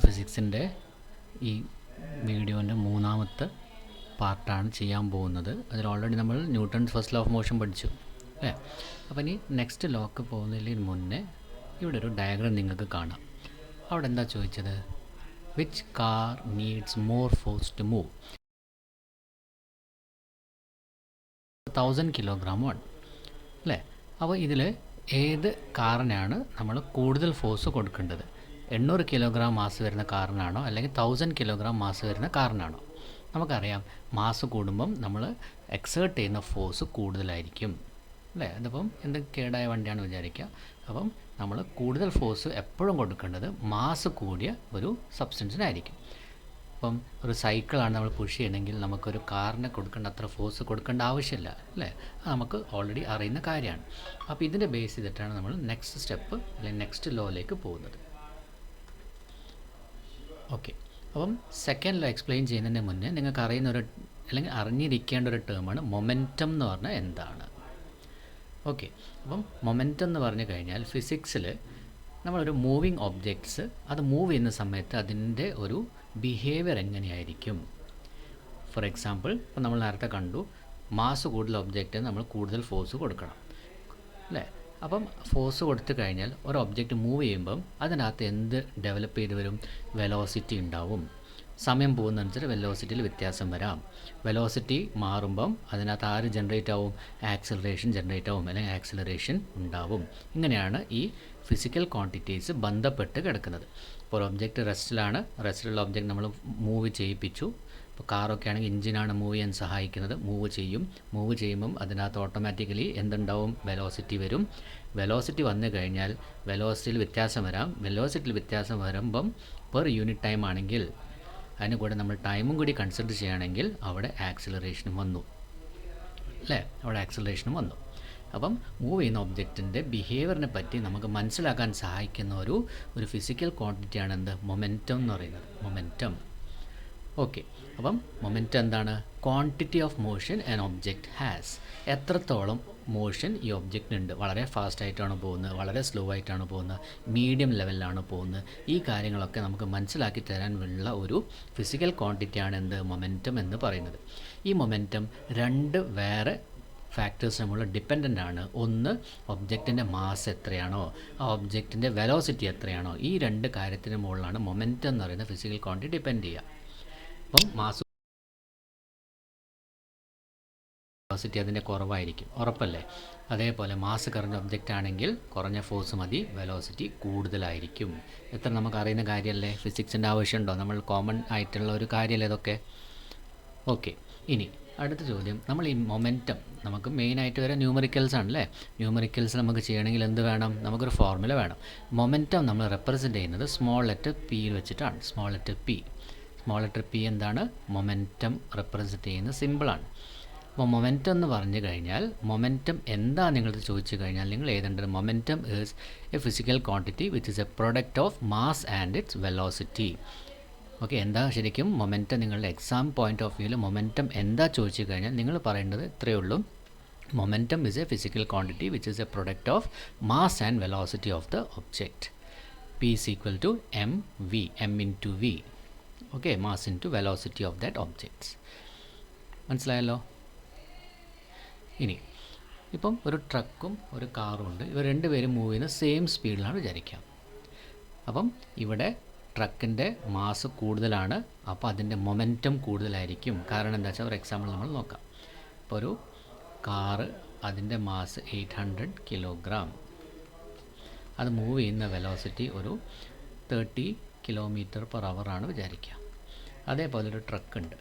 ഫിസിക്സിൻ്റെ ഈ വീഡിയോൻ്റെ മൂന്നാമത്തെ പാർട്ടാണ് ചെയ്യാൻ പോകുന്നത്. അതിൽ ഓൾറെഡി നമ്മൾ Newton's first law of motion പഠിച്ചു അല്ലേ. അപ്പോൾ ഇനി നെക്സ്റ്റ് ലോക്ക് പോകുന്നതിന് മുന്നേ ഇവിടെ ഒരു ഡയഗ്രാം നിങ്ങൾക്ക് കാണാം. അവിടെ എന്താ ചോദിച്ചത്? Which car needs more force to move? 1000 kilogram ആണ് അല്ലേ. അപ്പോൾ ഇതിൽ ഏത് കാറിനാണ് നമ്മൾ കൂടുതൽ ഫോഴ്സ് കൊടുക്കേണ്ടത്? 800 കിലോഗ്രാം മാസ് വരുന്ന കാറിനാണോ അല്ലെങ്കിൽ 1000 കിലോഗ്രാം മാസ് വരുന്ന കാറിനാണോ? നമുക്കറിയാം മാസ് കൂടുമ്പം നമ്മൾ എക്സേർട്ട് ചെയ്യുന്ന ഫോഴ്സ് കൂടുതലായിരിക്കും അല്ലേ. അതിപ്പം എന്ത് കേടായ വണ്ടിയാണെന്ന് വിചാരിക്കുക. അപ്പം നമ്മൾ കൂടുതൽ ഫോഴ്സ് എപ്പോഴും കൊടുക്കേണ്ടത് മാസ് കൂടിയ ഒരു സബ്സ്റ്റൻസിനായിരിക്കും. അപ്പം ഒരു സൈക്കിളാണ് നമ്മൾ പുഷ് ചെയ്യണമെങ്കിൽ നമുക്കൊരു കാറിന് കൊടുക്കേണ്ട അത്ര ഫോഴ്സ് കൊടുക്കേണ്ട ആവശ്യമില്ല അല്ലേ. അത് നമുക്ക് ഓൾറെഡി അറിയുന്ന കാര്യമാണ്. അപ്പോൾ ഇതിൻ്റെ ബേസ് ചെയ്തിട്ടാണ് നമ്മൾ നെക്സ്റ്റ് സ്റ്റെപ്പ് അല്ലെങ്കിൽ നെക്സ്റ്റ് ലോയിലേക്ക് പോകുന്നത്. ഓക്കെ, അപ്പം സെക്കൻഡ് ലോ എക്സ്പ്ലെയിൻ ചെയ്യുന്നതിന് മുന്നേ നിങ്ങൾക്ക് അറിയുന്ന ഒരു അല്ലെങ്കിൽ അറിഞ്ഞിരിക്കേണ്ട ഒരു ടേമാണ് മൊമെൻറ്റം എന്ന് പറഞ്ഞാൽ എന്താണ്. ഓക്കെ, അപ്പം മൊമെൻറ്റം എന്ന് പറഞ്ഞു കഴിഞ്ഞാൽ ഫിസിക്സിൽ നമ്മളൊരു മൂവിങ് ഒബ്ജക്ട്സ് അത് മൂവ് ചെയ്യുന്ന സമയത്ത് അതിൻ്റെ ഒരു ബിഹേവിയർ എങ്ങനെയായിരിക്കും. ഫോർ എക്സാമ്പിൾ ഇപ്പം നമ്മൾ നേരത്തെ കണ്ടു മാസ് കൂടുതൽ ഒബ്ജക്റ്റിന് നമ്മൾ കൂടുതൽ ഫോഴ്സ് കൊടുക്കണം അല്ലേ. അപ്പം ഫോഴ്സ് കൊടുത്തു കഴിഞ്ഞാൽ ഒരു ഒബ്ജക്റ്റ് മൂവ് ചെയ്യുമ്പം അതിനകത്ത് എന്ത് ഡെവലപ്പ് ചെയ്ത് വരും? വെലോസിറ്റി ഉണ്ടാവും. സമയം പോകുന്നതനുസരിച്ച് വെലോസിറ്റിയിൽ വ്യത്യാസം വരാം. വെലോസിറ്റി മാറുമ്പം അതിനകത്ത് ആര് ജനറേറ്റ് ആവും? ആക്സിലറേഷൻ ജനറേറ്റ് ആവും അല്ലെങ്കിൽ ആക്സിലറേഷൻ ഉണ്ടാവും. ഇങ്ങനെയാണ് ഈ ഫിസിക്കൽ ക്വാണ്ടിറ്റീസ് ബന്ധപ്പെട്ട് കിടക്കുന്നത്. ഇപ്പോൾ ഒരു ഒബ്ജക്റ്റ് റെസ്റ്റിലുള്ള ഒബ്ജക്റ്റ് നമ്മൾ മൂവ് ചെയ്യിപ്പിച്ചു. ഇപ്പോൾ കാറൊക്കെ ആണെങ്കിൽ എഞ്ചിനാണ് മൂവ് ചെയ്യാൻ സഹായിക്കുന്നത്. മൂവ് ചെയ്യുമ്പം അതിനകത്ത് ഓട്ടോമാറ്റിക്കലി എന്തുണ്ടാവും? വെലോസിറ്റി വരും. വെലോസിറ്റി വന്നു കഴിഞ്ഞാൽ വെലോസിറ്റിയിൽ വ്യത്യാസം വരാം. വെലോസിറ്റിയിൽ വ്യത്യാസം വരുമ്പം പെർ യൂണിറ്റ് ടൈം ആണെങ്കിൽ അതിന് കൂടെ നമ്മൾ ടൈമും കൂടി കൺസിഡർ ചെയ്യുകയാണെങ്കിൽ അവിടെ ആക്സിലറേഷനും വന്നു അല്ലേ. അവിടെ ആക്സിലറേഷനും വന്നു. അപ്പം മൂവ് ചെയ്യുന്ന ഒബ്ജക്റ്റിൻ്റെ ബിഹേവിയറിനെ പറ്റി നമുക്ക് മനസ്സിലാക്കാൻ സഹായിക്കുന്ന ഒരു ഫിസിക്കൽ ക്വാണ്ടിറ്റിയാണ് എന്ത്? മൊമെൻറ്റം എന്ന് പറയുന്നത്. മൊമെൻറ്റം. ഓക്കെ, അപ്പം മൊമെൻറ്റം എന്താണ്? Quantity of motion an object has. എത്രത്തോളം മോഷൻ ഈ ഒബ്ജക്റ്റിനുണ്ട്. വളരെ ഫാസ്റ്റായിട്ടാണ് പോകുന്നത്, വളരെ സ്ലോ ആയിട്ടാണ് പോകുന്നത്, മീഡിയം ലെവലിലാണ് പോകുന്നത്. ഈ കാര്യങ്ങളൊക്കെ നമുക്ക് മനസ്സിലാക്കി തരാനുള്ള ഒരു ഫിസിക്കൽ ക്വാണ്ടിറ്റിയാണ് എന്ത്? മൊമെൻറ്റം എന്ന് പറയുന്നത്. ഈ മൊമെൻറ്റം രണ്ട് വേറെ ഫാക്ടേഴ്സ് നമ്മൾ ഡിപ്പെൻഡൻ്റ് ആണ്. ഒന്ന് ഒബ്ജക്റ്റിൻ്റെ മാസ് എത്രയാണോ, ആ ഒബ്ജക്റ്റിൻ്റെ വെലോസിറ്റി എത്രയാണോ, ഈ രണ്ട് കാര്യത്തിന് മുകളിലാണ് മൊമെൻറ്റം എന്ന് പറയുന്ന ഫിസിക്കൽ ക്വാണ്ടിറ്റി ഡിപ്പെൻഡ് ചെയ്യുക. അപ്പം മാസ് വെലോസിറ്റി അതിൻ്റെ കുറവായിരിക്കും, ഉറപ്പല്ലേ. അതേപോലെ മാസ് കുറഞ്ഞ ഒബ്ജക്റ്റ് ആണെങ്കിൽ കുറഞ്ഞ ഫോഴ്സ് മതി, വെലോസിറ്റി കൂടുതലായിരിക്കും. എത്ര നമുക്ക് അറിയുന്ന കാര്യമല്ലേ. ഫിസിക്സിൻ്റെ ആവശ്യമുണ്ടോ? നമ്മൾ കോമൺ ആയിട്ടുള്ള ഒരു കാര്യമല്ലേ ഇതൊക്കെ. ഓക്കെ, ഇനി അടുത്ത ചോദ്യം. നമ്മൾ ഈ മൊമെൻറ്റം നമുക്ക് മെയിനായിട്ട് വരെ ന്യൂമറിക്കൽസ് ആണല്ലേ. ന്യൂമറിക്കൽസ് നമുക്ക് ചെയ്യണമെങ്കിൽ എന്ത് വേണം? നമുക്കൊരു ഫോർമുല വേണം. മൊമെൻറ്റം നമ്മൾ റെപ്രസെൻ്റ് ചെയ്യുന്നത് സ്മോൾ ലെറ്റർ പി വെച്ചിട്ടാണ്. സ്മോൾ ലെറ്റർ പി എന്താണ്? മൊമെൻറ്റം റെപ്രസെൻ്റ് ചെയ്യുന്ന സിമ്പിളാണ്. അപ്പോൾ മൊമെൻറ്റം എന്ന് പറഞ്ഞു കഴിഞ്ഞാൽ മൊമെൻറ്റം എന്താ നിങ്ങളത് ചോദിച്ചു കഴിഞ്ഞാൽ നിങ്ങൾ എഴുതേണ്ടത് momentum is A physical quantity which is A product of mass and it's velocity. Okay, എന്താ ശരിക്കും മൊമെൻറ്റം? നിങ്ങളുടെ എക്സാം പോയിൻ്റ് ഓഫ് വ്യൂവിൽ മൊമെൻറ്റം എന്താ ചോദിച്ചു കഴിഞ്ഞാൽ നിങ്ങൾ പറയേണ്ടത് ഇത്രയേ ഉള്ളൂ. Momentum is A physical quantity which is A product of mass and velocity of the object. P is equal to m into v. Okay, mass into velocity of that objects. മനസ്സിലായല്ലോ. ഇനി ഇപ്പം ഒരു ട്രക്കും ഒരു കാറും ഉണ്ട്. ഇവർ രണ്ടുപേരും മൂവ് ചെയ്യുന്ന സെയിം സ്പീഡിലാണ് വിചാരിക്കാം. അപ്പം ഇവിടെ ട്രക്കിൻ്റെ മാസ് കൂടുതലാണ്, അപ്പോൾ അതിൻ്റെ മൊമെൻറ്റം കൂടുതലായിരിക്കും. കാരണം എന്താ വെച്ചാൽ ഒരു എക്സാമ്പിൾ നമ്മൾ നോക്കാം. ഇപ്പോൾ ഒരു കാറ് അതിൻ്റെ മാസ് 800 കിലോഗ്രാം, അത് മൂവ് ചെയ്യുന്ന വെലോസിറ്റി ഒരു 30 km/h ആണ് വിചാരിക്കുക. അതേപോലെ ഒരു ട്രക്കുണ്ട്.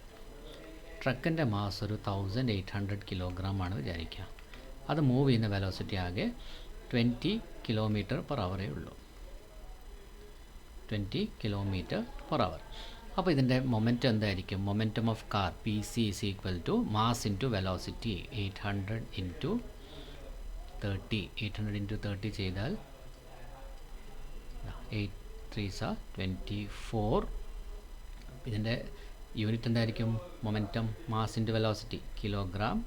ട്രക്കിൻ്റെ മാസ് ഒരു 1800 കിലോഗ്രാം ആണ് വിചാരിക്കുക. അത് മൂവ് ചെയ്യുന്ന വെലോസിറ്റി ആകെ 20 km/h ഉള്ളൂ. 20 km/h. അപ്പോൾ ഇതിൻ്റെ മൊമെൻറ്റം എന്തായിരിക്കും? Momentum of car PC is equal to mass into velocity 800 into 30. 800 into 30 ചെയ്താൽ 8 3s are 24. ഇതിൻ്റെ യൂണിറ്റ് എന്തായിരിക്കും? Momentum mass into velocity kilogram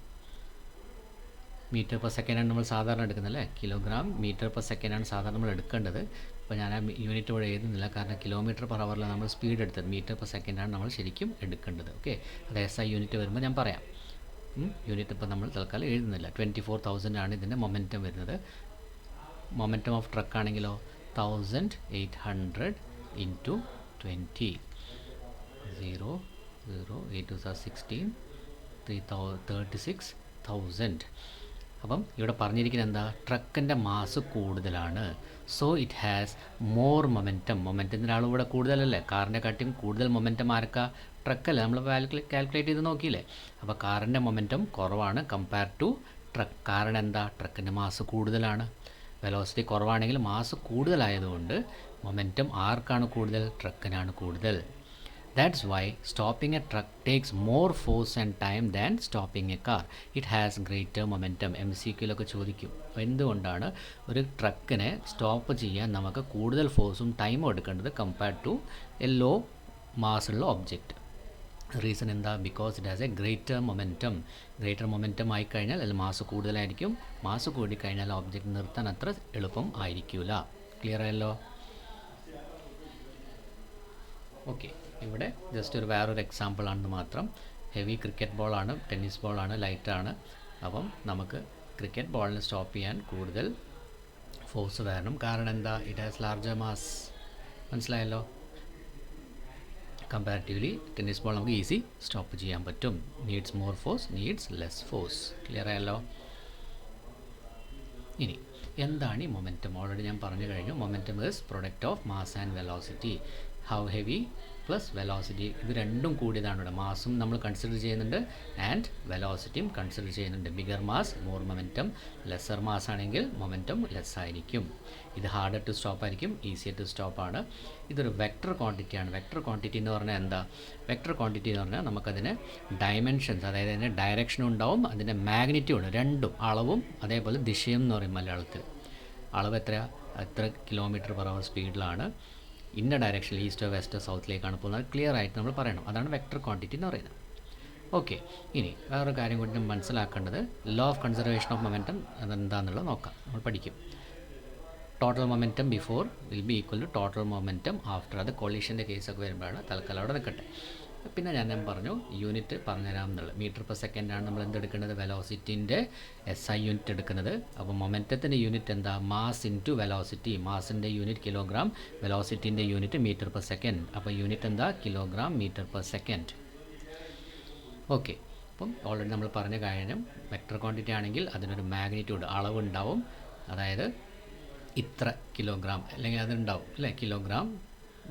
metre per സെക്കൻഡാണ് നമ്മൾ സാധാരണ എടുക്കുന്നത് അല്ലേ. കിലോഗ്രാം മീറ്റർ പെർ സെക്കൻഡാണ് സാധാരണ നമ്മൾ എടുക്കേണ്ടത്. അപ്പോൾ ഞാൻ ആ യൂണിറ്റ് ഇവിടെ എഴുതുന്നില്ല, കാരണം കിലോമീറ്റർ പെർ ഹവറിൽ നമ്മൾ സ്പീഡ് എടുത്തത്, മീറ്റർ പെർ സെക്കൻഡാണ് നമ്മൾ ശരിക്കും എടുക്കേണ്ടത്. ഓക്കെ, അത് SI യൂണിറ്റ് വരുമ്പോൾ ഞാൻ പറയാം. യൂണിറ്റ് ഇപ്പോൾ നമ്മൾ തൽക്കാലം എഴുതുന്നില്ല. 24,000 ആണ് ഇതിൻ്റെ മൊമെൻറ്റം വരുന്നത്. മൊമെൻറ്റം ഓഫ് ട്രക്ക് ആണെങ്കിലോ 1800 ഇൻറ്റു 20, 0 0 8 2 16 36,000. അപ്പം ഇവിടെ പറഞ്ഞിരിക്കുന്നത് എന്താ, ട്രക്കിൻ്റെ മാസ് കൂടുതലാണ്. So it has more momentum. മൊമെൻറ്റത്തിൻ്റെ അളവ് ഇവിടെ കൂടുതലല്ലേ, കാറിൻ്റെ കാട്ടിയും കൂടുതൽ മൊമെൻറ്റം ആർക്കാ, ട്രക്കല്ലേ. നമ്മൾ കാൽക്കുലേറ്റ് ചെയ്ത് നോക്കിയില്ലേ. അപ്പോൾ കാറിൻ്റെ മൊമെൻറ്റം കുറവാണ് കമ്പയർ ടു ട്രക്ക്. കാരണം എന്താ, ട്രക്കിൻ്റെ മാസ് കൂടുതലാണ്. വെലോസിറ്റി കുറവാണെങ്കിൽ മാസ് കൂടുതലായതുകൊണ്ട് മൊമെൻറ്റം ആർക്കാണ് കൂടുതൽ, ട്രക്കിനാണ് കൂടുതൽ. That's why stopping a truck takes more force and time than stopping a car. It has greater momentum. MCQയിലൊക്കെ ചോദിക്കും എന്തുകൊണ്ടാണ് ഒരു ട്രക്കിനെ സ്റ്റോപ്പ് ചെയ്യാൻ നമുക്ക് കൂടുതൽ ഫോഴ്സും ടൈമും എടുക്കേണ്ടത് കമ്പയർഡ് ടു എ ലോ മാസുള്ള ഒബ്ജക്റ്റ്. റീസൺ എന്താ, because it has a greater momentum. Greater momentum ആയിക്കഴിഞ്ഞാൽ അതിൽ മാസ് കൂടുതലായിരിക്കും. മാസ് കൂടിക്കഴിഞ്ഞാൽ ഒബ്ജക്റ്റ് നിർത്താൻ അത്ര എളുപ്പം ആയിരിക്കില്ല. ക്ലിയർ ആയല്ലോ? ഓക്കെ, ഇവിടെ ജസ്റ്റ് ഒരു വേറൊരു എക്സാമ്പിൾ ആണെന്ന് മാത്രം. ഹെവി ക്രിക്കറ്റ് ബോളാണ്, ടെന്നീസ് ബോളാണ്, ലൈറ്റാണ്. അപ്പം നമുക്ക് ക്രിക്കറ്റ് ബോളിനെ സ്റ്റോപ്പ് ചെയ്യാൻ കൂടുതൽ ഫോഴ്സ് വരണം. കാരണം എന്താ, ഇറ്റ് ഹാസ് ലാർജർ മാസ്. മനസ്സിലായല്ലോ? കമ്പാരിറ്റീവ്ലി ടെന്നീസ് ബോൾ നമുക്ക് ഈസി സ്റ്റോപ്പ് ചെയ്യാൻ പറ്റും. Needs more force, needs less force. Clear ആയല്ലോ? ഇനി എന്താണ് ഈ മൊമെൻറ്റം? ഓൾറെഡി ഞാൻ പറഞ്ഞു കഴിഞ്ഞു. Momentum is product of mass and velocity. How heavy plus velocity, ഇത് രണ്ടും കൂടിയതാണ് ഇവിടെ. മാസും നമ്മൾ കൺസിഡർ ചെയ്യുന്നുണ്ട് ആൻഡ് വെലോസിറ്റിയും കൺസിഡർ ചെയ്യുന്നുണ്ട്. Bigger mass more momentum, lesser mass ആണെങ്കിൽ മൊമെൻറ്റം ലെസ് ആയിരിക്കും. ഇത് ഹാർഡർ ടു സ്റ്റോപ്പ് ആയിരിക്കും, ഈസിയർ ടു സ്റ്റോപ്പ് ആണ്. ഇതൊരു വെക്ടർ ക്വാണ്ടിറ്റിയാണ്. വെക്ടർ ക്വാണ്ടിറ്റി എന്ന് പറഞ്ഞാൽ എന്താ, വെക്ടർ ക്വാണ്ടിറ്റി എന്ന് പറഞ്ഞാൽ നമുക്കതിന് ഡയമെൻഷൻസ്, അതായത് അതിന് ഡയറക്ഷനും ഉണ്ടാവും, അതിൻ്റെ മാഗ്നിറ്റ്യൂഡ്, രണ്ടും അളവും അതേപോലെ ദിശയും എന്ന് പറയും മലയാളത്തിൽ. അളവ് എത്ര കിലോമീറ്റർ പെർ അവർ സ്പീഡിലാണ്, ഇന്ന ഡയറക്ഷനിൽ ഈസ്റ്റോ വെസ്റ്റോ സൗത്തിലേക്കാണ് പോകുന്നത്, ക്ലിയർ ആയിട്ട് നമ്മൾ പറയണം. അതാണ് വെക്ടർ ക്വാണ്ടിറ്റി എന്ന് പറയുന്നത്. ഓക്കെ, ഇനി വേറൊരു കാര്യം കൂടി നമ്മൾ മനസ്സിലാക്കേണ്ടത്, law of conservation of momentum അതെന്താണെന്നുള്ളത് നോക്കാം, നമ്മൾ പഠിക്കും. Total momentum before will be equal to total momentum after. അത് കൊളീഷൻ്റെ കേസൊക്കെ വരുമ്പോഴാണ്. തൽക്കാലം അവിടെ നിൽക്കട്ടെ. പിന്നെ ഞാൻ പറഞ്ഞു യൂണിറ്റ് പറഞ്ഞുതരാം എന്നുള്ളത്. മീറ്റർ പെർ സെക്കൻഡാണ് നമ്മൾ എന്തെടുക്കുന്നത്, വെലോസിറ്റിൻ്റെ SI യൂണിറ്റ് എടുക്കുന്നത്. അപ്പോൾ മൊമെൻറ്റത്തിൻ്റെ യൂണിറ്റ് എന്താ, മാസ് ഇൻറ്റു വെലോസിറ്റി. മാസിൻ്റെ യൂണിറ്റ് കിലോഗ്രാം, വെലോസിറ്റിൻ്റെ യൂണിറ്റ് മീറ്റർ പെർ സെക്കൻഡ്. അപ്പോൾ യൂണിറ്റ് എന്താ, kilogram metre per second. Okay, അപ്പം ഓൾറെഡി നമ്മൾ പറഞ്ഞ കാര്യം, വെക്ടർ ക്വാണ്ടിറ്റി ആണെങ്കിൽ അതിനൊരു മാഗ്നിറ്റ്യൂഡ്, അളവുണ്ടാവും. അതായത് ഇത്ര കിലോഗ്രാം അല്ലെങ്കിൽ അതുണ്ടാവും അല്ലേ, കിലോഗ്രാം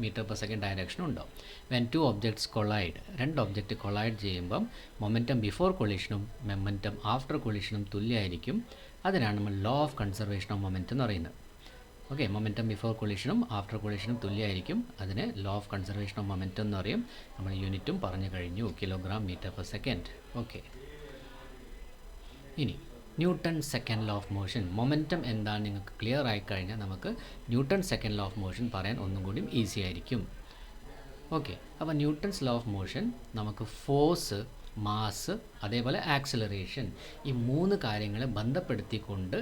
മീറ്റർ പെർ സെക്കൻഡ് ഡയറക്ഷനും ഉണ്ടാവും. വെൻ ടു ഒബ്ജക്ട്സ് കൊളൈഡ്, രണ്ട് ഒബ്ജക്റ്റ് കൊളൈഡ് ചെയ്യുമ്പം മൊമെൻറ്റം ബിഫോർ കൊളീഷനും മൊമെൻറ്റം ആഫ്റ്റർ കൊളീഷനും തുല്യമായിരിക്കും. അതിനാണ് നമ്മൾ law of conservation of momentum എന്ന് പറയുന്നത്. ഓക്കെ, മൊമെൻറ്റം ബിഫോർ കൊളീഷനും ആഫ്റ്റർ കൊളീഷനും തുല്യമായിരിക്കും. അതിന് law of conservation of momentum എന്ന് പറയും. നമ്മൾ യൂണിറ്റും പറഞ്ഞു കഴിഞ്ഞു, kilogram metre per second. Okay, ഇനി Newton second law of motion. Momentum എന്താണ് നിങ്ങൾക്ക് ക്ലിയർ ആയിക്കഴിഞ്ഞാൽ നമുക്ക് Newton second law of motion പറയാൻ ഒന്നും കൂടി ഈസി ആയിരിക്കും. ഓക്കെ, അപ്പോൾ ന്യൂട്ടൺസ് ലോ ഓഫ് മോഷൻ നമുക്ക് ഫോഴ്സ്, മാസ്, അതേപോലെ ആക്സിലറേഷൻ, ഈ മൂന്ന് കാര്യങ്ങളെ ബന്ധപ്പെടുത്തിക്കൊണ്ട്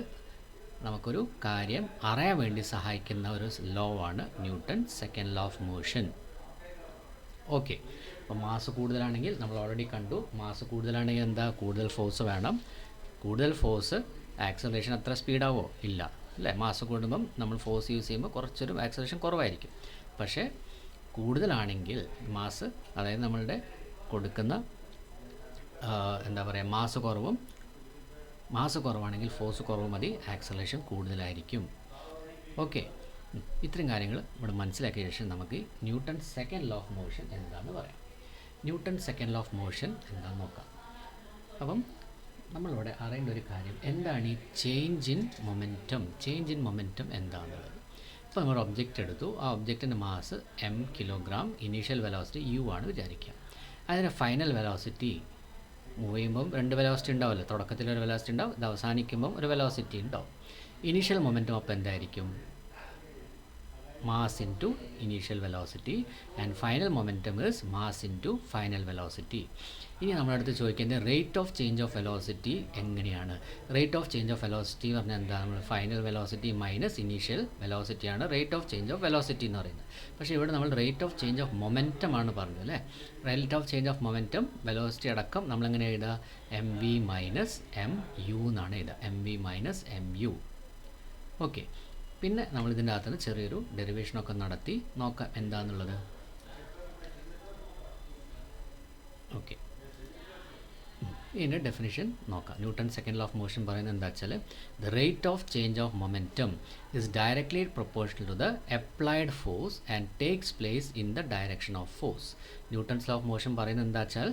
നമുക്കൊരു കാര്യം അറിയാൻ വേണ്ടി സഹായിക്കുന്ന ഒരു ലോ ആണ് newton second law of motion. Okay, അപ്പോൾ മാസ് കൂടുതലാണെങ്കിൽ നമ്മൾ ഓൾറെഡി കണ്ടു, മാസ് കൂടുതലാണെങ്കിൽ എന്താ, കൂടുതൽ ഫോഴ്സ് വേണം. കൂടുതൽ ഫോഴ്സ്, ആക്സലറേഷൻ അത്ര സ്പീഡാവോ? ഇല്ല അല്ലേ. മാസ് കൂടുമ്പം നമ്മൾ ഫോഴ്സ് യൂസ് ചെയ്യുമ്പോൾ കുറച്ചൊരു ആക്സലറേഷൻ കുറവായിരിക്കും. പക്ഷേ കൂടുതലാണെങ്കിൽ മാസ്, അതായത് നമ്മളുടെ കൊടുക്കുന്ന എന്താ പറയുക, മാസ് കുറവാണെങ്കിൽ ഫോഴ്സ് കുറവ് മതി, ആക്സലറേഷൻ കൂടുതലായിരിക്കും. ഓക്കെ, ഇത്രയും കാര്യങ്ങൾ ഇവിടെ മനസ്സിലാക്കിയ ശേഷം നമുക്ക് Newton second law of motion എന്താണെന്ന് പറയാം. Newton second law of motion എന്താണെന്ന് നോക്കാം. അപ്പം നമ്മളിവിടെ അറിയേണ്ട ഒരു കാര്യം, എന്താണ് ഈ change in momentum. Change in momentum എന്താണെന്നുള്ളത്. ഇപ്പോൾ നമ്മൾ ഒബ്ജക്റ്റ് എടുത്തു, ആ ഒബ്ജക്റ്റിൻ്റെ mass m kilogram, initial velocity u ആണ് വിചാരിക്കുക. അതിന് ഫൈനൽ വെലോസിറ്റി മൂവ് ചെയ്യുമ്പം രണ്ട് വെലോസിറ്റി ഉണ്ടാവില്ല. തുടക്കത്തിൽ ഒരു വെലോസിറ്റി ഉണ്ടാവും, ഇത് അവസാനിക്കുമ്പം ഒരു വെലോസിറ്റി ഉണ്ടാവും. ഇനീഷ്യൽ മൊമെൻറ്റം അപ്പോൾ എന്തായിരിക്കും, mass into initial velocity, and final momentum is mass into final velocity. ഇനി നമ്മളടുത്ത് ചോദിക്കുന്നത് rate of change of velocity എങ്ങനെയാണ്? Rate of change of velocity പറഞ്ഞാൽ എന്താ? നമ്മൾ ഫൈനൽ വെലോസിറ്റി മൈനസ് ഇനീഷ്യൽ വെലോസിറ്റിയാണ് rate of change of velocity എന്ന് പറയുന്നത്. പക്ഷേ ഇവിടെ നമ്മൾ rate of change of momentum ആണ് പറഞ്ഞത് അല്ലേ? Rate of change of momentum velocity അടക്കം നമ്മളെങ്ങനെ എഴുതുക? M V minus M U എന്നാണ് എഴുതുക. M V minus M U. Okay, പിന്നെ നമ്മളിതിൻ്റെ അകത്ത് നിന്ന് ചെറിയൊരു ഡെറിവേഷനൊക്കെ നടത്തി നോക്കാം എന്താണെന്നുള്ളത്. ഓക്കെ, ഇതിൻ്റെ ഡെഫിനിഷൻ നോക്കാം. Newton second law of motion പറയുന്നത് എന്താ വെച്ചാൽ the rate of change of momentum is directly proportional to the applied force and takes place in the direction of force. Newton's law of motion പറയുന്നത് എന്താ വെച്ചാൽ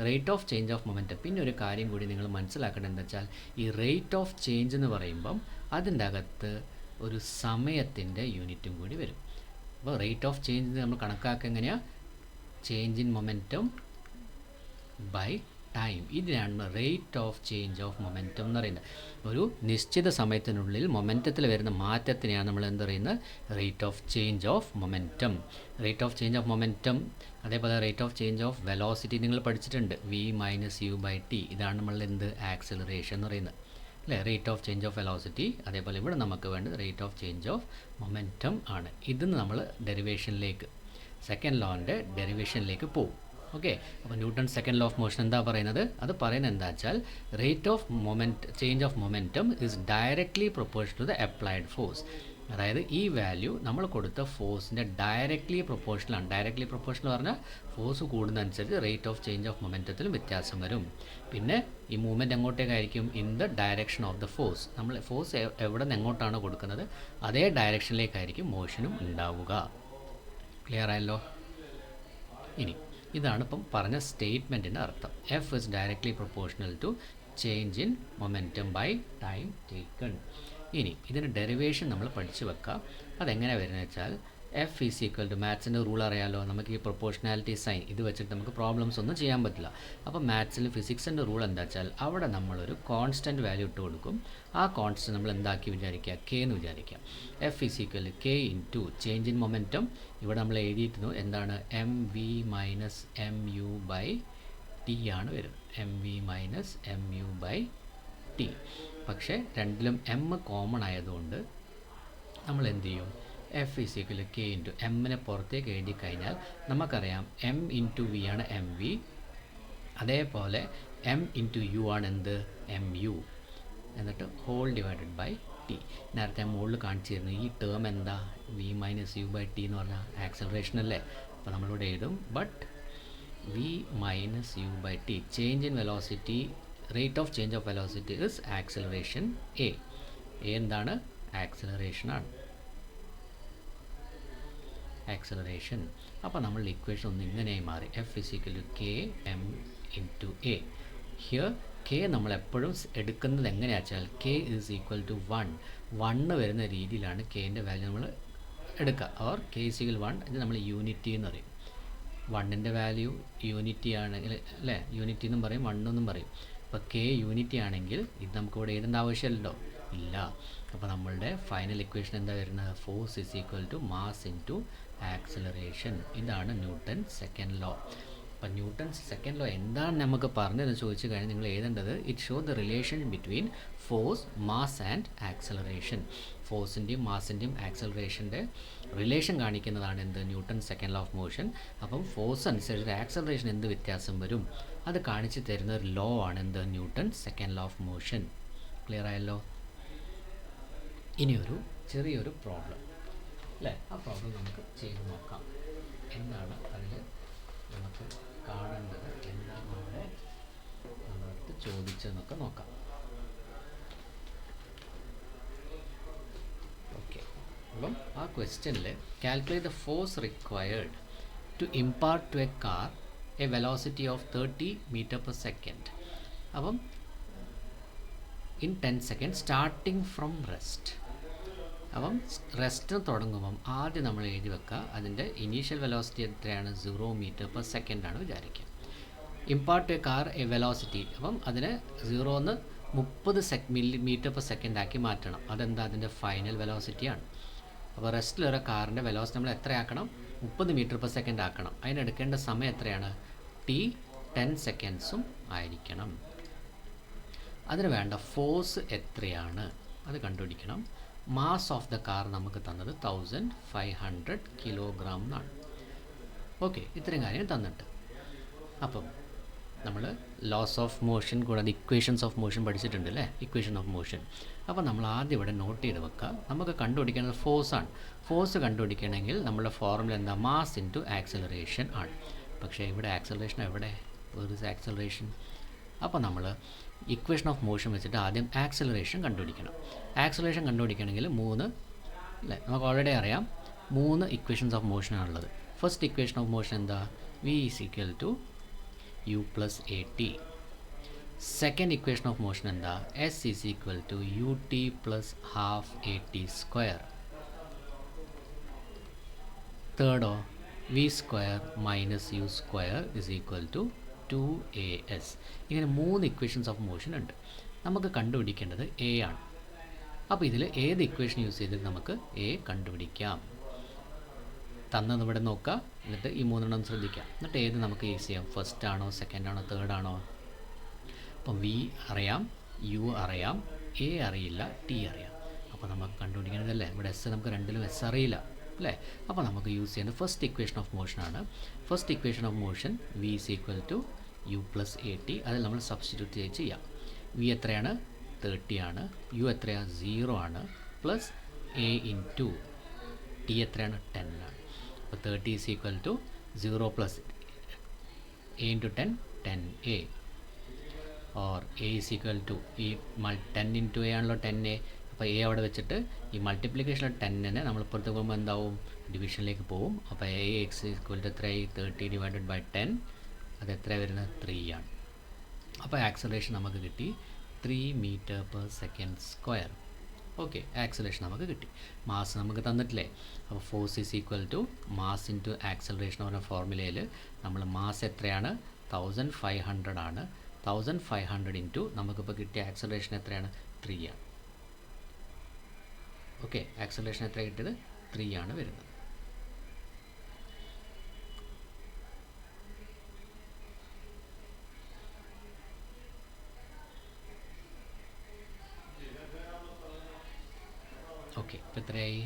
rate of change of momentum. പിന്നെ ഒരു കാര്യം കൂടി നിങ്ങൾ മനസ്സിലാക്കേണ്ടത് എന്താ വെച്ചാൽ ഈ റേറ്റ് ഓഫ് ചേഞ്ച് എന്ന് പറയുമ്പം അതിൻ്റെ അകത്ത് ഒരു സമയത്തിൻ്റെ യൂണിറ്റും കൂടി വരും. അപ്പോൾ റേറ്റ് ഓഫ് ചേഞ്ച് നമ്മൾ കണക്കാക്കുക എങ്ങനെയാണ്? Change in momentum by time. ഇതിനാണ് rate of change of momentum എന്ന് പറയുന്നത്. ഒരു നിശ്ചിത സമയത്തിനുള്ളിൽ മൊമെൻറ്റത്തിൽ വരുന്ന മാറ്റത്തിനെയാണ് നമ്മൾ എന്ത് പറയുന്നത്? Rate of change of momentum. Rate of change of momentum അതേപോലെ rate of change of velocity നിങ്ങൾ പഠിച്ചിട്ടുണ്ട്. V minus U by T. ഇതാണ് നമ്മൾ എന്ത്? ആക്സിലറേഷൻ എന്ന് പറയുന്നത് അല്ലേ? Rate of change of velocity. അതേപോലെ ഇവിടെ നമുക്ക് വേണ്ടത് rate of change of momentum ആണ്. ഇതിന്ന് നമ്മൾ ഡെറിവേഷനിലേക്ക് സെക്കൻഡ് ലോൻ്റെ ഡെറിവേഷനിലേക്ക് പോകും. ഓക്കെ, അപ്പോൾ Newton second law of motion എന്താ പറയുന്നത്? അത് പറയുന്നത് എന്താ വെച്ചാൽ rate of change of momentum is directly proportional to the applied force. അതായത് ഈ വാല്യൂ നമ്മൾ കൊടുത്ത ഫോഴ്സിൻ്റെ ഡയറക്ട്ലി പ്രൊപ്പോർഷണലാണ്. ഡയറക്ട്ലി പ്രൊപ്പോർഷണൽ പറഞ്ഞാൽ ഫോഴ്സ് കൂടുന്നതനുസരിച്ച് റേറ്റ് ഓഫ് ചേഞ്ച് ഓഫ് മൊമെൻറ്റത്തിലും വ്യത്യാസം വരും. പിന്നെ ഈ മൂവ്മെൻറ്റ് എങ്ങോട്ടേക്കായിരിക്കും? In the direction of the force. നമ്മൾ ഫോഴ്സ് എവിടെ നിന്ന് എങ്ങോട്ടാണ് കൊടുക്കുന്നത് അതേ ഡയറക്ഷനിലേക്കായിരിക്കും മോഷനും ഉണ്ടാവുക. ക്ലിയർ ആയല്ലോ? ഇനി ഇതാണ് ഇപ്പം പറഞ്ഞ സ്റ്റേറ്റ്മെൻറ്റിൻ്റെ അർത്ഥം. F is directly proportional to change in momentum by time taken. ഇനി ഇതിൻ്റെ ഡെറിവേഷൻ നമ്മൾ പഠിച്ചു വെക്കാം. അതെങ്ങനെ വരുന്നത് വെച്ചാൽ എഫ് ഈസ് ഈക്വൽ ടു മാത്സിൻ്റെ റൂൾ അറിയാമല്ലോ. നമുക്ക് ഈ പ്രൊപ്പോർഷണാലിറ്റി സൈൻ ഇത് വെച്ചിട്ട് നമുക്ക് പ്രോബ്ലംസ് ഒന്നും ചെയ്യാൻ പറ്റില്ല. അപ്പോൾ മാത്സിൽ ഫിസിക്സിൻ്റെ റൂൾ എന്താ വെച്ചാൽ അവിടെ നമ്മളൊരു കോൺസ്റ്റൻറ്റ് വാല്യൂ ഇട്ട് കൊടുക്കും. ആ കോൺസ്റ്റൻറ്റ് നമ്മൾ എന്താക്കി വിചാരിക്കുക? കെ എന്ന് വിചാരിക്കുക. F is equal K into change in momentum. ഇവിടെ നമ്മൾ എഴുതിയിരുന്നു എന്താണ്? M V minus M U by T ആണ് വരും. M V minus M U by T. പക്ഷേ രണ്ടിലും എം കോമൺ ആയതുകൊണ്ട് നമ്മൾ എന്ത് ചെയ്യും? F is equal K into എമ്മിനെ പുറത്തേക്ക് എഴുതി കഴിഞ്ഞാൽ നമുക്കറിയാം എം ഇൻറ്റു വി ആണ് എം വി. അതേപോലെ എം ഇൻറ്റു യു ആണ് എന്ത്? M U. എന്നിട്ട് ഹോൾ ഡിവൈഡഡ് ബൈ ടി. നേരത്തെ മുകളിൽ കാണിച്ചിരുന്നു ഈ ടേം എന്താ? V minus U by T എന്ന് പറഞ്ഞാൽ ആക്സലറേഷൻ അല്ലേ? അപ്പോൾ നമ്മളിവിടെ എഴുതും but V minus U by T change in velocity rate of change of velocity is acceleration A. എന്താണ്? ആക്സലറേഷനാണ്. ആക്സലറേഷൻ. അപ്പോൾ നമ്മളുടെ ഇക്വേഷൻ ഒന്ന് ഇങ്ങനെയായി മാറി. F is equal to K M into A. Here K നമ്മളെപ്പോഴും എടുക്കുന്നത് എങ്ങനെയാണെന്ന് വെച്ചാൽ കെ ഈസ് ഈക്വൽ ടു 1 വരുന്ന രീതിയിലാണ് കെൻ്റെ വാല്യൂ നമ്മൾ എടുക്കുക. Or K is equal 1. ഇത് നമ്മൾ യൂണിറ്റി എന്ന് പറയും. 1ൻ്റെ വാല്യൂ യൂണിറ്റി ആണെങ്കിൽ അല്ലേ? യൂണിറ്റി എന്നും പറയും 1 എന്നും പറയും. അപ്പോൾ കെ യൂണിറ്റി ആണെങ്കിൽ ഇത് നമുക്കിവിടെ എഴുതേണ്ട ആവശ്യമില്ലല്ലോ. ഇല്ല. അപ്പോൾ നമ്മളുടെ ഫൈനൽ ഇക്വേഷൻ എന്താ വരുന്നത്? Force is equal to mass into acceleration. ഇതാണ് ന്യൂട്ടൺ സെക്കൻഡ് ലോ. അപ്പോൾ ന്യൂട്ടൺ സെക്കൻഡ് ലോ എന്താണ് നമുക്ക് പറഞ്ഞതെന്ന് ചോദിച്ചു കഴിഞ്ഞാൽ നിങ്ങൾ എഴുതേണ്ടത് it show the relation between force mass and acceleration. ഫോഴ്സിൻ്റെയും മാസിൻ്റെയും ആക്സലറേഷൻ്റെ റിലേഷൻ കാണിക്കുന്നതാണ് എന്ത്? Newton second law of motion. അപ്പം ഫോഴ്സ് അനുസരിച്ച് ആക്സലറേഷൻ എന്ത് വ്യത്യാസം വരും അത് കാണിച്ച് തരുന്ന ഒരു ലോ ആണ് എന്ത്? Newton second law of motion. Clear ആയല്ലോ? ഇനിയൊരു ചെറിയൊരു പ്രോബ്ലം അല്ലേ? ആ പ്രോബ്ലം നമുക്ക് ചെയ്ത് നോക്കാം. എന്താണ് അതിൽ നമുക്ക് കാണേണ്ടത്, എന്താണ് നമ്മളടുത്ത് ചോദിച്ചതെന്നൊക്കെ നോക്കാം. ഓക്കെ, അപ്പം ആ ക്വസ്റ്റ്യനിൽ calculate the force required to impart to a car a velocity of 30 metre per second. അപ്പം in 10 second starting from rest. അപ്പം റെസ്റ്റ് തുടങ്ങുമ്പം ആദ്യം നമ്മൾ എഴുതി വെക്കുക അതിൻ്റെ ഇനീഷ്യൽ വെലോസിറ്റി എത്രയാണ്? 0 മീറ്റർ പെർ സെക്കൻഡ് ആണ് വിചാരിക്കുക. Impart A car a velocity. അപ്പം അതിനെ 0 30 മീറ്റർ പെർ സെക്കൻഡ് ആക്കി മാറ്റണം. അതെന്താ? അതിൻ്റെ ഫൈനൽ വെലോസിറ്റിയാണ്. അപ്പോൾ റെസ്റ്റിലൊരു കാറിൻ്റെ വെലോസിറ്റി നമ്മൾ എത്രയാക്കണം? 30 മീറ്റർ പെർ സെക്കൻഡ് ആക്കണം. അതിനെടുക്കേണ്ട സമയം എത്രയാണ്? ടി 10 സെക്കൻഡ്സും ആയിരിക്കണം. അതിന് വേണ്ട ഫോഴ്സ് എത്രയാണ് അത് കണ്ടുപിടിക്കണം. മാസ് ഓഫ് ദ കാർ നമുക്ക് തന്നത് 1500 കിലോഗ്രാം എന്നാണ്. ഓക്കെ, ഇത്രയും കാര്യം തന്നിട്ട് അപ്പം നമ്മൾ ലോസ് ഓഫ് മോഷൻ കൂടാതെ ഇക്വേഷൻസ് ഓഫ് മോഷൻ പഠിച്ചിട്ടുണ്ട് അല്ലേ? Equation of motion. അപ്പോൾ നമ്മൾ ആദ്യം ഇവിടെ നോട്ട് ചെയ്ത് വെക്കുക. നമുക്ക് കണ്ടുപിടിക്കേണ്ടത് ഫോഴ്സാണ്. ഫോഴ്സ് കണ്ടുപിടിക്കണമെങ്കിൽ നമ്മുടെ ഫോർമുല എന്താ? മാസ് ഇൻറ്റു ആക്സലറേഷൻ ആണ്. പക്ഷേ ഇവിടെ ആക്സലറേഷൻ എവിടെ? Where acceleration? അപ്പോൾ നമ്മൾ ഇക്വേഷൻ ഓഫ് മോഷൻ വെച്ചിട്ട് ആദ്യം ആക്സലറേഷൻ കണ്ടുപിടിക്കണം. ആക്സലറേഷൻ കണ്ടുപിടിക്കണമെങ്കിൽ 3 അല്ലേ, നമുക്ക് ഓൾറെഡി അറിയാം 3 ഇക്വേഷൻസ് ഓഫ് മോഷനാണുള്ളത്. ഫസ്റ്റ് ഇക്വേഷൻ ഓഫ് മോഷൻ എന്താ? V is equal to U plus A T. Second equation of motion എന്താ? S is equal to U T plus half A T square. തേർഡോ V square minus U square is equal to 2as. ഇങ്ങനെ 3 equations of motion ഉണ്ട്. നമുക്ക് കണ്ടുപിടിക്കേണ്ടത് A ആണ്. അപ്പോൾ ഇതിൽ ഏത് ഇക്വേഷൻ യൂസ് ചെയ്തിട്ട് നമുക്ക് എ കണ്ടുപിടിക്കാം? തന്നത് ഇവിടെ നോക്കുക, എന്നിട്ട് ഈ 3 ശ്രദ്ധിക്കാം. എന്നിട്ട് ഏത് നമുക്ക് യൂസ് ചെയ്യാം? ഫസ്റ്റ് ആണോ, സെക്കൻഡ് ആണോ, തേർഡ് ആണോ? അപ്പം വി അറിയാം, യു അറിയാം, എ അറിയില്ല, ടി അറിയാം. അപ്പോൾ നമുക്ക് കണ്ടുപിടിക്കേണ്ടതല്ലേ? ഇവിടെ എസ് നമുക്ക് രണ്ടിലും എസ് അറിയില്ല അല്ലേ? അപ്പോൾ നമുക്ക് യൂസ് ചെയ്യുന്നത് ഫസ്റ്റ് ഇക്വേഷൻ ഓഫ് മോഷനാണ്. First equation of motion V is equal to U plus A T. അതിൽ നമ്മൾ സബ്സ്റ്റിറ്റ്യൂട്ട് ചെയ്യാം. വി എത്രയാണ്? 30 ആണ്. യു എത്രയാണ്? 0 ആണ്. പ്ലസ് എ ഇൻറ്റു ടി എത്രയാണ്? 10 ആണ്. അപ്പോൾ 30 is equal to 0 plus A into 10, 10a. Or A is equal to ഈ 10 ഇൻറ്റു എ ആണല്ലോ 10a. അപ്പോൾ എ അവിടെ വെച്ചിട്ട് ഈ മൾട്ടിപ്ലിക്കേഷൻ 10നെ നമ്മൾ പുറത്ത് പോകുമ്പോൾ എന്താവും? ഡിവിഷനിലേക്ക് പോവും. അപ്പോൾ എ എക്സ് ഈക്വൽ ടു എത്രയായി? 30 ഡിവൈഡഡ് ബൈ 10. അത് എത്രയാണ് വരുന്നത്? 3 ആണ്. അപ്പോൾ ആക്സലറേഷൻ നമുക്ക് കിട്ടി 3 metre per second square. Okay, acceleration നമുക്ക് കിട്ടി. മാസ് നമുക്ക് തന്നിട്ടില്ലേ? അപ്പോൾ force is equal to mass into acceleration എന്ന ഫോർമുലയിൽ നമ്മൾ മാസ് എത്രയാണ്? 1500 ആണ്. 1500 ഇൻറ്റു നമുക്കിപ്പോൾ കിട്ടിയ ആക്സലറേഷൻ എത്രയാണ്? 3 ആണ്. ഓക്കെ, ആക്സലറേഷൻ എത്ര കിട്ടിയത്? 3 ആണ് വരുന്നത്. ഓക്കെ, ഇപ്പോൾ എത്രയായി?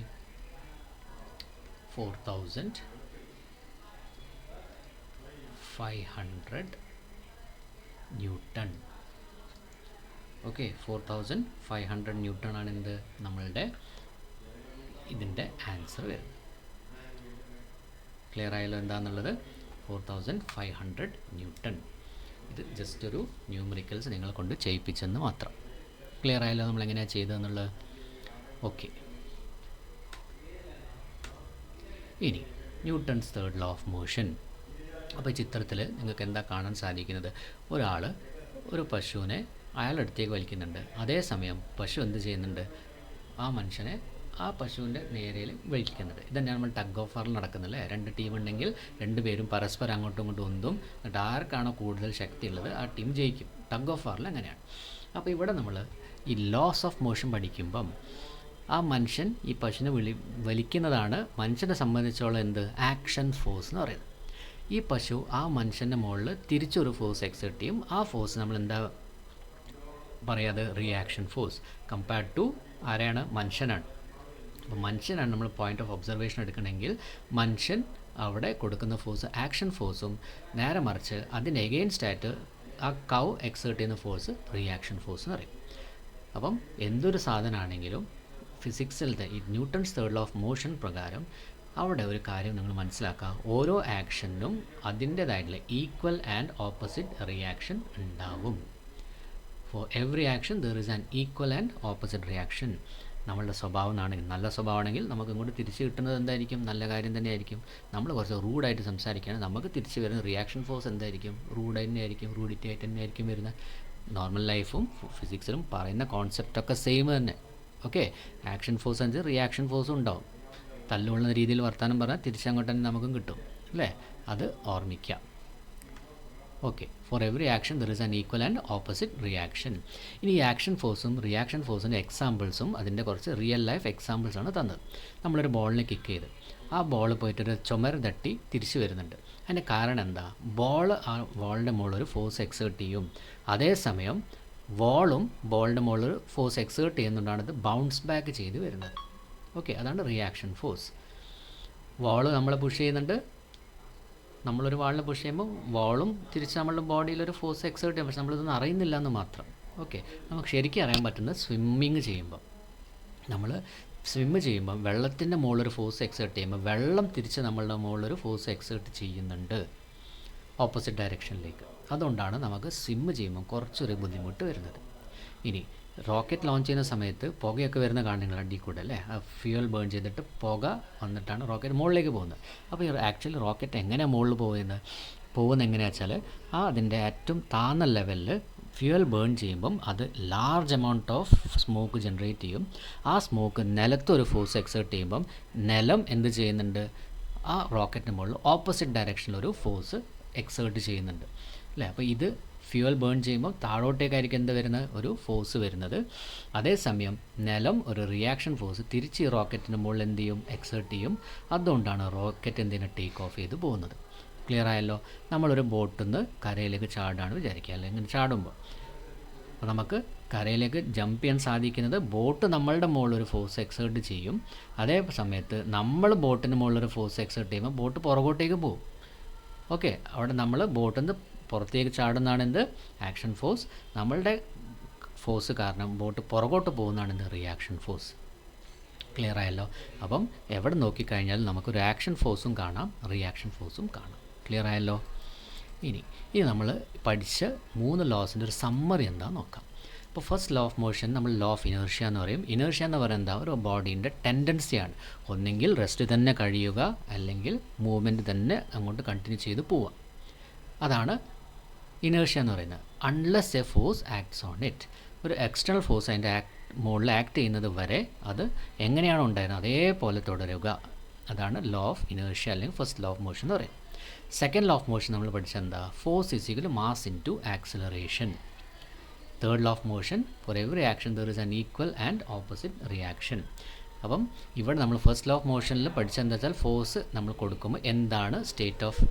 4500 ന്യൂട്ടൺ. ഓക്കെ, 4500 ന്യൂട്ടൺ ആണ് എന്ത്? നമ്മളുടെ ഇതിൻ്റെ ആൻസർ വരുന്നത്. ക്ലിയർ ആയല്ലോ എന്താണെന്നുള്ളത്? 4500 ന്യൂട്ടൺ. ഇത് ജസ്റ്റ് ഒരു ന്യൂമറിക്കൽസ് നിങ്ങളെ കൊണ്ട് ചെയ്യിപ്പിച്ചെന്ന് മാത്രം. ക്ലിയർ ആയല്ലോ നമ്മൾ എങ്ങനെയാണ് ചെയ്തതെന്നുള്ളത്? ഓക്കെ, ഇനി Newton's third law of motion. അപ്പോൾ ഈ ചിത്രത്തിൽ നിങ്ങൾക്ക് എന്താ കാണാൻ സാധിക്കുന്നത്? ഒരാൾ ഒരു പശുവിനെ അയാളുടെ അടുത്തേക്ക് വലിക്കുന്നുണ്ട്. അതേസമയം പശു എന്ത് ചെയ്യുന്നുണ്ട്? ആ മനുഷ്യനെ ആ പശുവിൻ്റെ നേരയിൽ വലിക്കുന്നത്. ഇതന്നെ നമ്മൾ ടഗ് ഓഫ് വാറിൽ നടക്കുന്നില്ലേ? 2 ടീം ഉണ്ടെങ്കിൽ 2 പേരും പരസ്പരം അങ്ങോട്ടും ഇങ്ങോട്ടും ഉന്തും. എന്നിട്ട് ആർക്കാണോ കൂടുതൽ ശക്തിയുള്ളത് ആ ടീം ജയിക്കും. ടഗ് ഓഫ് വാറിൽ അങ്ങനെയാണ്. അപ്പോൾ ഇവിടെ നമ്മൾ ഈ ലോസ് ഓഫ് മോഷൻ പഠിക്കുമ്പം ആ മനുഷ്യൻ ഈ പശുവിനെ വലിക്കുന്നതാണ് മനുഷ്യനെ സംബന്ധിച്ചോളം എന്ത്? ആക്ഷൻ ഫോഴ്സ് എന്ന് പറയുന്നത്. ഈ പശു ആ മനുഷ്യൻ്റെ മുകളിൽ തിരിച്ചൊരു ഫോഴ്സ് എക്സെർട്ട് ചെയ്യും. ആ ഫോഴ്സ് നമ്മൾ എന്താ പറയാതെ? Reaction force. കമ്പയർഡ് ടു ആരെയാണ്? മനുഷ്യനാണ്. അപ്പോൾ മനുഷ്യനാണ് നമ്മൾ പോയിൻ്റ് ഓഫ് ഒബ്സർവേഷൻ എടുക്കണമെങ്കിൽ മനുഷ്യൻ അവിടെ കൊടുക്കുന്ന ഫോഴ്സ് ആക്ഷൻ ഫോഴ്സും, നേരെ മറിച്ച് അതിന് എഗെയിൻസ്റ്റ് ആയിട്ട് ആ കൗ എക്സേർട്ട് ചെയ്യുന്ന ഫോഴ്സ് റിയാക്ഷൻ ഫോഴ്സ് എന്ന് പറയും. അപ്പം എന്തൊരു സാധനമാണെങ്കിലും ഫിസിക്സിലത്തെ ഈ Newton's third law of motion പ്രകാരം അവിടെ ഒരു കാര്യം നിങ്ങൾ മനസ്സിലാക്കുക, ഓരോ ആക്ഷനും അതിൻ്റേതായിട്ടുള്ള ഈക്വൽ ആൻഡ് ഓപ്പോസിറ്റ് റിയാക്ഷൻ ഉണ്ടാവും. Four every action there is an equal and opposite reaction. നമ്മളുടെ സ്വഭാവമാണെങ്കിൽ, നല്ല സ്വഭാവമാണെങ്കിൽ നമുക്ക് ഇങ്ങോട്ട് തിരിച്ച് കിട്ടുന്നത് എന്തായിരിക്കും? നല്ല കാര്യം തന്നെയായിരിക്കും. നമ്മൾ കുറച്ച് റൂഡായിട്ട് സംസാരിക്കുകയാണ്, നമുക്ക് തിരിച്ച് വരുന്ന റിയാക്ഷൻ ഫോഴ്സ് എന്തായിരിക്കും? റൂഡ് തന്നെയായിരിക്കും, റൂഡിറ്റി ആയിട്ട് തന്നെയായിരിക്കും വരുന്നത്. നോർമൽ ലൈഫും ഫിസിക്സിലും പറയുന്ന കോൺസെപ്റ്റൊക്കെ സെയിം തന്നെ. ഓക്കെ, ആക്ഷൻ ഫോഴ്സ് അനുസരിച്ച് റിയാക്ഷൻ ഫോഴ്സും ഉണ്ടാവും. തല്ലുള്ള രീതിയിൽ വർത്തമാനം പറഞ്ഞാൽ തിരിച്ചങ്ങോട്ട് തന്നെ നമുക്കും കിട്ടും അല്ലേ? അത് ഓർമ്മിക്കാം. Okay, four every action there is an equal and opposite reaction. ഇനി ഈ ആക്ഷൻ ഫോഴ്സും റിയാക്ഷൻ ഫോഴ്സിൻ്റെ എക്സാമ്പിൾസും അതിൻ്റെ കുറച്ച് റിയൽ ലൈഫ് എക്സാമ്പിൾസാണ് തന്നത്. നമ്മളൊരു ബോളിനെ കിക്ക് ചെയ്ത് ആ ബോൾ പോയിട്ടൊരു ചുമര് തട്ടി തിരിച്ചു വരുന്നുണ്ട്. അതിൻ്റെ കാരണം എന്താ? ആ ബോളിൻ്റെ മുകളിൽ ഒരു ഫോഴ്സ് എക്സേർട്ട് ചെയ്യും, അതേസമയം ബോളും ബോളിൻ്റെ മുകളിൽ ഫോഴ്സ് എക്സേർട്ട് ചെയ്യുന്നതുകൊണ്ടാണ് ഇത് ബൗൺസ് ബാക്ക് ചെയ്ത് വരുന്നത്. ഓക്കെ, അതാണ് റിയാക്ഷൻ ഫോഴ്സ്. ബോള് നമ്മളെ പുഷ് ചെയ്യുന്നുണ്ട്, നമ്മളൊരു വാളിനെ പുഷ് ചെയ്യുമ്പോൾ ബോളും തിരിച്ച് നമ്മളുടെ ബോഡിയിലൊരു ഫോഴ്സ് എക്സേർട്ട് ചെയ്യും, പക്ഷെ നമ്മളിതൊന്നും അറിയുന്നില്ല എന്ന് മാത്രം. ഓക്കെ, നമുക്ക് ശരിക്കും അറിയാൻ പറ്റുന്നത് സ്വിമ്മിങ് ചെയ്യുമ്പോൾ, നമ്മൾ സ്വിമ്മ് ചെയ്യുമ്പോൾ വെള്ളത്തിൻ്റെ മുകളിലൊരു ഫോഴ്സ് എക്സേർട്ട് ചെയ്യുമ്പോൾ വെള്ളം തിരിച്ച് നമ്മളുടെ മുകളിലൊരു ഫോഴ്സ് എക്സേർട്ട് ചെയ്യുന്നുണ്ട് ഓപ്പോസിറ്റ് ഡയറക്ഷനിലേക്ക്. അതുകൊണ്ടാണ് നമുക്ക് സ്വിമ്മ് ചെയ്യുമ്പോൾ കുറച്ചൊരു ബുദ്ധിമുട്ട് വരുന്നത്. ഇനി റോക്കറ്റ് ലോഞ്ച് ചെയ്യുന്ന സമയത്ത് പുകയൊക്കെ വരുന്ന കാണുനിങ്ങൾ അടിയിൽ കൂടെ അല്ലേ, ആ ഫ്യൂവൽ ബേൺ ചെയ്തിട്ട് പുക വന്നിട്ടാണ് റോക്കറ്റ് മുകളിലേക്ക് പോകുന്നത്. അപ്പോൾ ഈ ആക്ച്വലി റോക്കറ്റ് എങ്ങനെയാണ് മുകളിൽ പോകുന്നത് എങ്ങനെയാണെന്ന് വെച്ചാൽ അതിൻ്റെ ഏറ്റവും താഴ്ന്ന ലെവലിൽ ഫ്യൂവൽ ബേൺ ചെയ്യുമ്പം അത് large amount of smoke generate ചെയ്യും. ആ സ്മോക്ക് നിലത്തൊരു ഫോഴ്സ് എക്സേർട്ട് ചെയ്യുമ്പം നിലം എന്ത് ചെയ്യുന്നുണ്ട്? ആ റോക്കറ്റിന് മുകളിൽ ഓപ്പോസിറ്റ് ഡയറക്ഷനിലൊരു ഫോഴ്സ് എക്സേർട്ട് ചെയ്യുന്നുണ്ട് അല്ലേ. അപ്പോൾ ഇത് ഫ്യൂവൽ ബേൺ ചെയ്യുമ്പോൾ താഴോട്ടേക്കായിരിക്കും എന്ത് വരുന്നത്? ഒരു ഫോഴ്സ് വരുന്നത്. അതേസമയം നിലം ഒരു റിയാക്ഷൻ ഫോഴ്സ് തിരിച്ച് ഈ റോക്കറ്റിന് മുകളിൽ എന്ത് ചെയ്യും? എക്സേർട്ട് ചെയ്യും. അതുകൊണ്ടാണ് റോക്കറ്റ് എന്തിനാണ് ടേക്ക് ഓഫ് ചെയ്ത് പോകുന്നത്. ക്ലിയർ ആയല്ലോ? നമ്മളൊരു ബോട്ടിൽ നിന്ന് കരയിലേക്ക് ചാടാണ് വിചാരിക്കുക, അല്ലെങ്കിൽ ചാടുമ്പോൾ അപ്പോൾ നമുക്ക് കരയിലേക്ക് ജമ്പ് ചെയ്യാൻ സാധിക്കുന്നത് ബോട്ട് നമ്മളുടെ മുകളിലൊരു ഫോഴ്സ് എക്സേർട്ട് ചെയ്യും. അതേ സമയത്ത് നമ്മൾ ബോട്ടിന് മുകളിലൊരു ഫോഴ്സ് എക്സേർട്ട് ചെയ്യുമ്പോൾ ബോട്ട് പുറകോട്ടേക്ക് പോകും. ഓക്കെ, അവിടെ നമ്മൾ ബോട്ടിൽ നിന്ന് പുറത്തേക്ക് ചാടുന്നതാണ് എന്ത്? Action force. നമ്മളുടെ ഫോഴ്സ് കാരണം ബോട്ട് പുറകോട്ട് പോകുന്നതാണ് എന്ത്? Reaction force. ക്ലിയർ ആയല്ലോ? അപ്പം എവിടെ നോക്കിക്കഴിഞ്ഞാൽ നമുക്കൊരു ആക്ഷൻ ഫോഴ്സും കാണാം, റിയാക്ഷൻ ഫോഴ്സും കാണാം. ക്ലിയർ ആയല്ലോ? ഇനി നമ്മൾ പഠിച്ച 3 ലോസിൻ്റെ ഒരു സമ്മറി എന്താണെന്ന് നോക്കാം. അപ്പോൾ ഫസ്റ്റ് ലോ ഓഫ് മോഷൻ നമ്മൾ ലോ ഓഫ് ഇനേർഷ്യ എന്ന് പറയും. ഇനേർഷ്യ എന്ന് പറയുന്നത് എന്താ? ഒരു ബോഡീൻ്റെ ടെൻഡൻസിയാണ്. ഒന്നെങ്കിൽ റെസ്റ്റ് തന്നെ കഴിയുക, അല്ലെങ്കിൽ മൂവ്മെൻറ്റ് തന്നെ അങ്ങോട്ട് കണ്ടിന്യൂ ചെയ്ത് പോവുക. അതാണ് ഇനേർഷ്യ എന്ന് പറയുന്നത്. Unless A force acts on it, ഒരു എക്സ്റ്റേണൽ ഫോഴ്സ് അതിൻ്റെ മുകളിൽ ആക്ട് ചെയ്യുന്നത് വരെ അത് എങ്ങനെയാണോ ഉണ്ടായിരുന്നത് അതേപോലെ തുടരുക. അതാണ് ലോ ഓഫ് ഇനേർഷ്യ അല്ലെങ്കിൽ ഫസ്റ്റ് ലോ ഓഫ് മോഷൻ എന്ന് പറയുന്നത്. സെക്കൻഡ് ലോ ഓഫ് മോഷൻ നമ്മൾ പഠിച്ചത് എന്താ? Force is equal to mass into acceleration. Third law of motion, for every action there is an equal and opposite reaction. അപ്പം ഇവിടെ നമ്മൾ first law of മോഷനിൽ പഠിച്ചത് എന്താ വെച്ചാൽ ഫോഴ്സ് നമ്മൾ കൊടുക്കുമ്പോൾ എന്താണ് സ്റ്റേറ്റ് ഓഫ്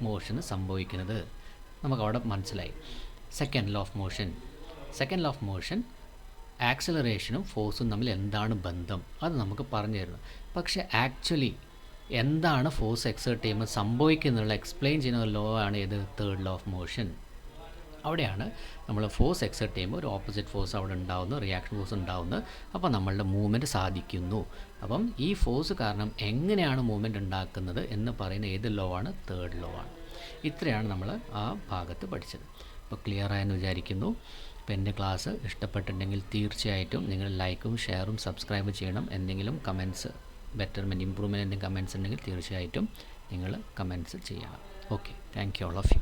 മോഷന് സംഭവിക്കുന്നത് നമുക്കവിടെ മനസ്സിലായി. സെക്കൻഡ് ലോ ഓഫ് മോഷൻ ആക്സിലറേഷനും ഫോഴ്സും തമ്മിൽ എന്താണ് ബന്ധം അത് നമുക്ക് പറഞ്ഞു തരുന്നു. പക്ഷേ ആക്ച്വലി എന്താണ് ഫോഴ്സ് എക്സേർട്ട് ചെയ്യുമ്പോൾ സംഭവിക്കുന്നുള്ള എക്സ്പ്ലെയിൻ ചെയ്യുന്ന ലോ ആണ് ഏത്? Third law of motion. അവിടെയാണ് നമ്മൾ ഫോഴ്സ് എക്സേർട്ട് ചെയ്യുമ്പോൾ ഒരു ഓപ്പോസിറ്റ് ഫോഴ്സ് അവിടെ ഉണ്ടാവുന്നു, റിയാക്ഷൻ ഫോഴ്സ് ഉണ്ടാവുന്നു. അപ്പോൾ നമ്മളുടെ മൂവ്മെൻറ്റ് സാധിക്കുന്നു. അപ്പം ഈ ഫോഴ്സ് കാരണം എങ്ങനെയാണ് മൂവ്മെൻറ്റ് ഉണ്ടാക്കുന്നത് എന്ന് പറയുന്ന ഏത് ലോ ആണ്? തേർഡ് ലോ ആണ്. ഇത്രയാണ് നമ്മൾ ആ ഭാഗത്ത് പഠിച്ചത്. അപ്പോൾ ക്ലിയർ ആയെന്ന് വിചാരിക്കുന്നു. അപ്പോൾ എൻ്റെ ക്ലാസ് ഇഷ്ടപ്പെട്ടിട്ടുണ്ടെങ്കിൽ തീർച്ചയായിട്ടും നിങ്ങൾ ലൈക്കും ഷെയറും സബ്സ്ക്രൈബ് ചെയ്യണം. എന്തെങ്കിലും കമൻറ്റ്സ്, ബെറ്റർമെൻറ്റ്, ഇമ്പ്രൂവ്മെൻറ്റ് എന്തെങ്കിലും കമൻറ്റ്സ് ഉണ്ടെങ്കിൽ തീർച്ചയായിട്ടും നിങ്ങൾ കമൻറ്റ്സ് ചെയ്യണം. Okay, thank you all of U.